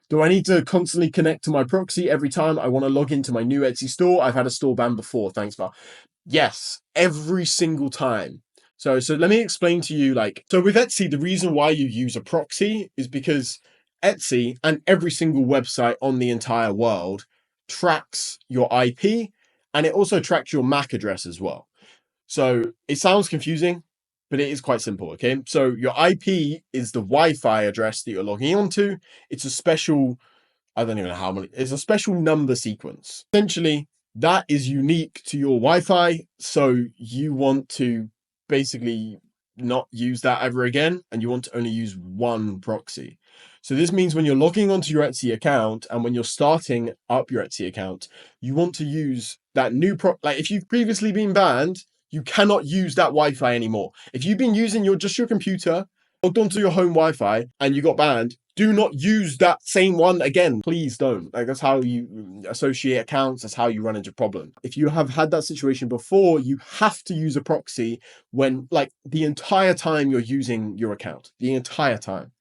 Do I need to constantly connect to my proxy every time I want to log into my new Etsy store? I've had a store ban before. Thanks, Val. Yes, every single time. So let me explain to you, so with Etsy, the reason why you use a proxy is because Etsy and every single website on the entire world tracks your IP, and it also tracks your MAC address as well. So it sounds confusing, but it is quite simple, okay? So your IP is the Wi-Fi address that you're logging onto. It's a special, I don't even know how many, it's a special number sequence. Essentially, that is unique to your Wi-Fi. So you want to basically not use that ever again, and you want to only use one proxy. So this means when you're logging onto your Etsy account and when you're starting up your Etsy account, you want to use that new like if you've previously been banned, you cannot use that Wi-Fi anymore. If you've been using just your computer, logged onto your home Wi-Fi and you got banned, do not use that same one again. Please don't. Like, that's how you associate accounts. That's how you run into problems. If you have had that situation before, you have to use a proxy when, like, the entire time you're using your account, the entire time.